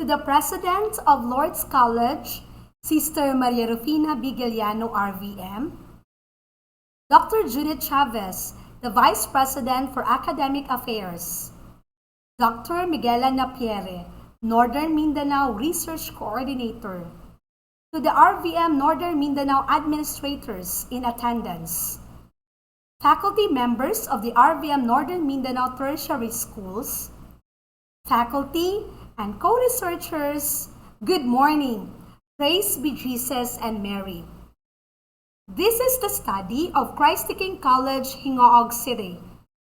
to the President of Lord's College, Sister Maria Rufina Bigiliano, RVM, Dr. Judith Chavez, the Vice President for Academic Affairs, Dr. Miguela Napierre, Northern Mindanao Research Coordinator, to the RVM Northern Mindanao administrators in attendance, faculty members of the RVM Northern Mindanao Tertiary Schools, faculty and co-researchers, good morning. Praise be Jesus and Mary. This is the study of CKC-Gingoog College, Gingoog City,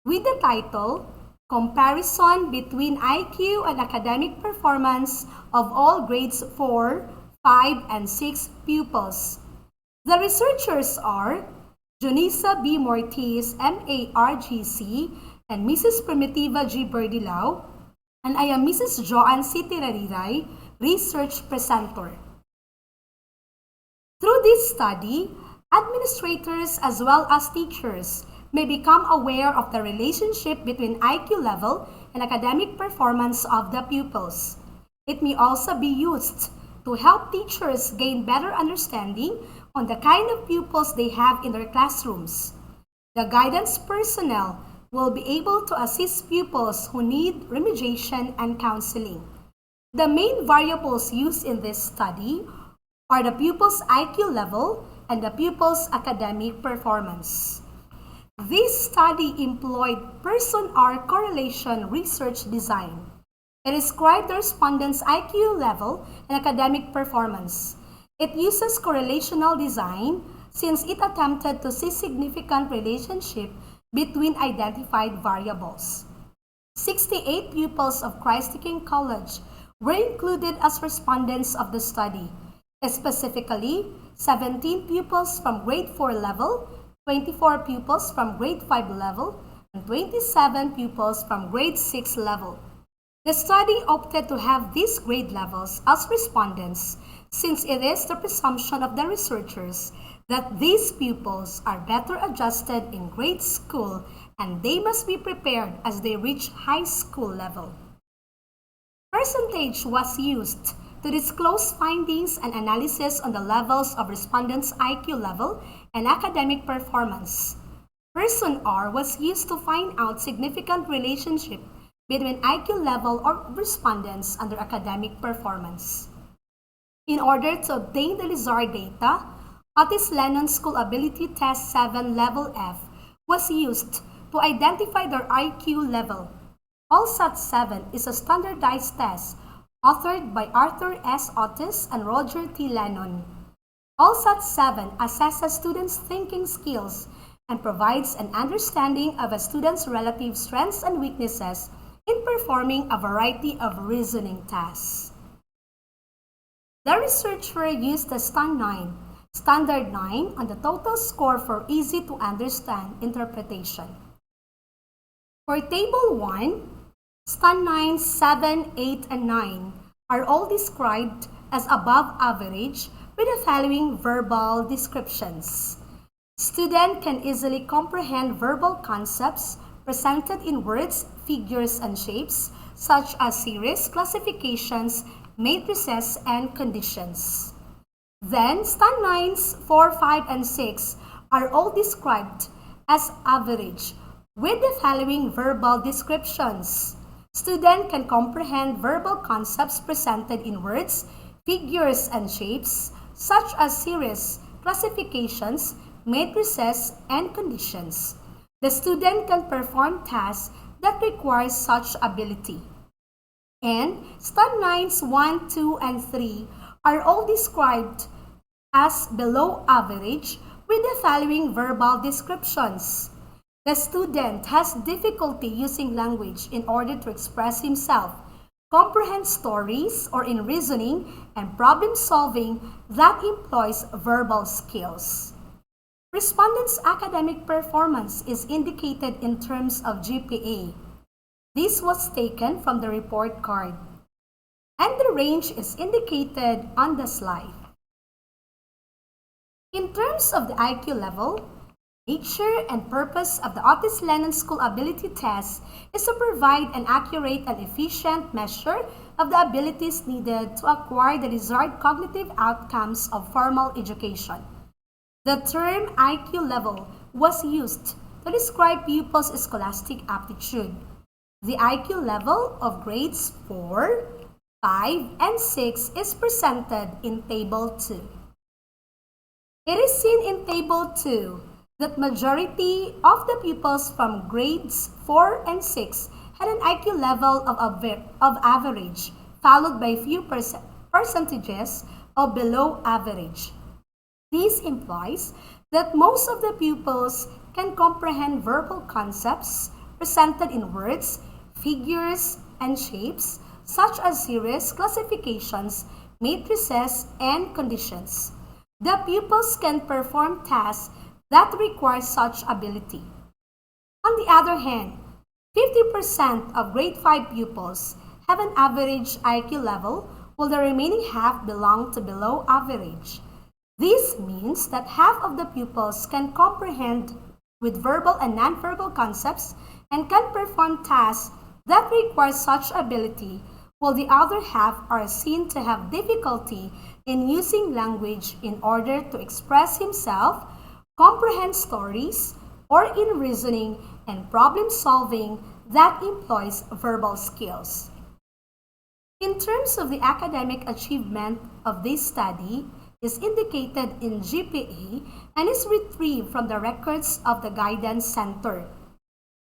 with the title, Comparison between IQ and Academic Performance of all grades 4, 5, and 6 pupils. The researchers are Jonisa B. Mortiz, MARGC, and Mrs. Primitiva G. Berdilao, and I am Mrs. Joanne C. Tirariray, Research Presenter. Through this study, administrators as well as teachers may become aware of the relationship between IQ level and academic performance of the pupils. It may also be used to help teachers gain better understanding on the kind of pupils they have in their classrooms. The guidance personnel will be able to assist pupils who need remediation and counseling. The main variables used in this study are the pupil's IQ level and the pupil's academic performance. This study employed person-hour correlation research design. It described the respondents' IQ level and academic performance. It uses correlational design since it attempted to see significant relationship between identified variables. 68 pupils of CKC-Gingoog College were included as respondents of the study, specifically 17 pupils from grade 4 level, 24 pupils from grade 5 level, and 27 pupils from grade 6 level. The study opted to have these grade levels as respondents since it is the presumption of the researchers that these pupils are better adjusted in grade school and they must be prepared as they reach high school level. Percentage was used to disclose findings and analysis on the levels of respondents' IQ level and academic performance. Person R was used to find out significant relationship between IQ level of respondents and their academic performance. In order to obtain the Lizard data, Otis Lennon School Ability Test 7 Level F was used to identify their IQ level. LSAT 7 is a standardized test authored by Arthur S. Otis and Roger T. Lennon. LSAT 7 assesses students' thinking skills and provides an understanding of a student's relative strengths and weaknesses in performing a variety of reasoning tasks. The researcher used the Standard 9 on the total score for easy-to-understand interpretation. For Table 1, Stand 9, 7, 8, and 9 are all described as above average with the following verbal descriptions. Student can easily comprehend verbal concepts presented in words, figures, and shapes, such as series, classifications, matrices, and conditions. Then, Stand 9s 4, 5, and 6 are all described as average with the following verbal descriptions. Student can comprehend verbal concepts presented in words, figures, and shapes, such as series, classifications, matrices, and conditions. The student can perform tasks that require such ability. And Stand 9s 1, 2, and 3 are all described as below average with the following verbal descriptions. The student has difficulty using language in order to express himself, comprehend stories, or in reasoning and problem solving that employs verbal skills. Respondents' academic performance is indicated in terms of GPA. This was taken from the report card, and the range is indicated on the slide. In terms of the IQ level, Nature and purpose of the Otis Lennon School Ability Test is to provide an accurate and efficient measure of the abilities needed to acquire the desired cognitive outcomes of formal education. The term IQ level was used to describe pupils' scholastic aptitude. The IQ level of grades 4, 5, and 6 is presented in Table 2. It is seen in Table 2 that majority of the pupils from grades 4 and 6 had an IQ level of average, followed by few percentages of below average. This implies that most of the pupils can comprehend verbal concepts presented in words, figures, and shapes, such as series, classifications, matrices, and conditions. The pupils can perform tasks that require such ability. On the other hand, 50% of grade 5 pupils have an average IQ level, while the remaining half belong to below average. This means that half of the pupils can comprehend with verbal and nonverbal concepts and can perform tasks that require such ability, while the other half are seen to have difficulty in using language in order to express himself, comprehend stories, or in reasoning and problem solving that employs verbal skills. In terms of the academic achievement of this study is indicated in GPA and is retrieved from the records of the Guidance Center.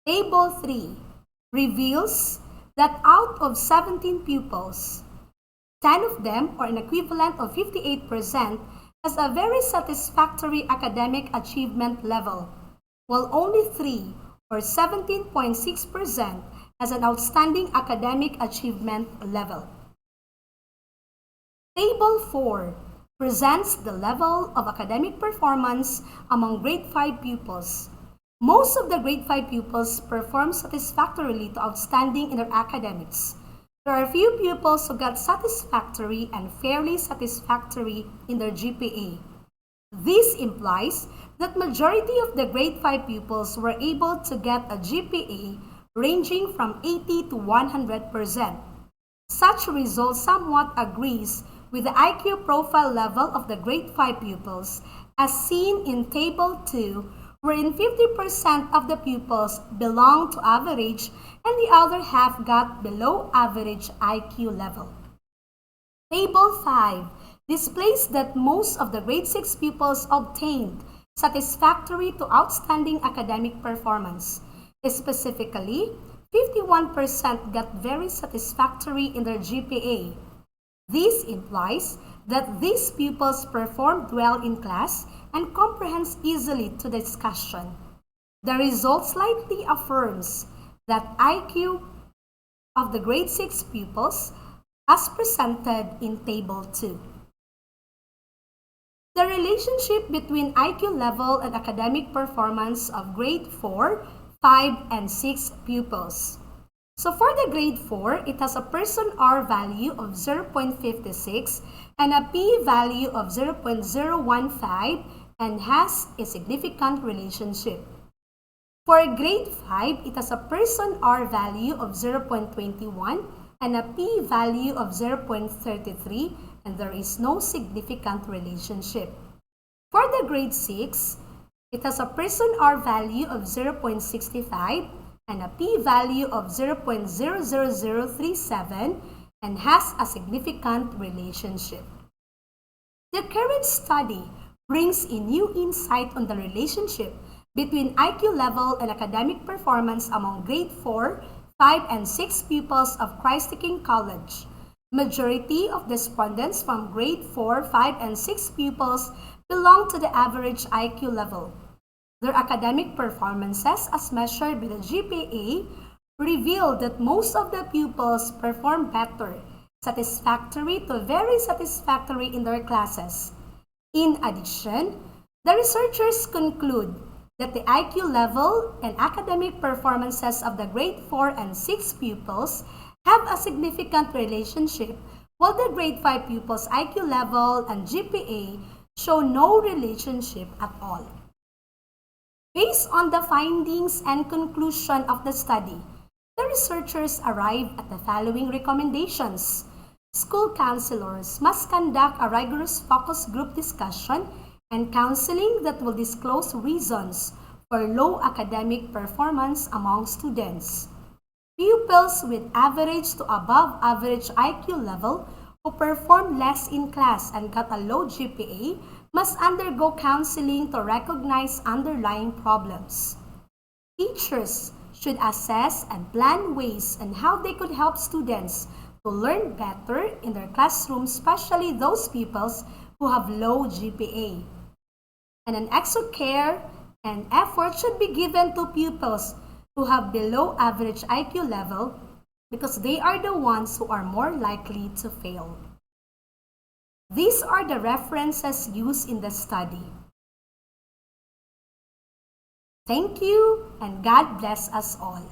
Table 3 reveals that out of 17 pupils, 10 of them, or an equivalent of 58%, has a very satisfactory academic achievement level, while only 3, or 17.6%, has an outstanding academic achievement level. Table 4 presents the level of academic performance among grade 5 pupils. Most of the grade 5 pupils perform satisfactorily to outstanding in their academics. There are few pupils who got satisfactory and fairly satisfactory in their GPA. This implies that majority of the grade 5 pupils were able to get a GPA ranging from 80 to 100%. Such result somewhat agrees with the IQ profile level of the grade 5 pupils as seen in Table 2, wherein 50% of the pupils belong to average and the other half got below average IQ level. Table 5 displays that most of the grade 6 pupils obtained satisfactory to outstanding academic performance. Specifically, 51% got very satisfactory in their GPA. This implies that these pupils performed well in class and comprehends easily to the discussion. The result slightly affirms that IQ of the grade 6 pupils as presented in Table 2. The relationship between IQ level and academic performance of grade 4, 5, and 6 pupils. So for the grade 4, it has a person R value of 0.56 and a P value of 0.015 and has a significant relationship. For grade 5, it has a person R value of 0.21 and a P value of 0.33 and there is no significant relationship. For the grade 6, it has a person R value of 0.65 and a P value of 0.00037 and has a significant relationship. The current study brings a new insight on the relationship between IQ level and academic performance among grade 4, 5, and 6 pupils of Christ the King College. Majority of respondents from grade 4, 5, and 6 pupils belong to the average IQ level. Their academic performances as measured by the GPA reveal that most of the pupils perform better, satisfactory to very satisfactory in their classes. In addition, the researchers conclude that the IQ level and academic performances of the grade 4 and 6 pupils have a significant relationship, while the grade 5 pupils' IQ level and GPA show no relationship at all. Based on the findings and conclusion of the study, the researchers arrived at the following recommendations. School counselors must conduct a rigorous focus group discussion and counseling that will disclose reasons for low academic performance among students. Pupils with average to above average IQ level who performed less in class and got a low GPA must undergo counseling to recognize underlying problems. Teachers should assess and plan ways on how they could help students to learn better in their classroom, especially those pupils who have low GPA. And an extra care and effort should be given to pupils who have below average IQ level because they are the ones who are more likely to fail. These are the references used in the study. Thank you, and God bless us all.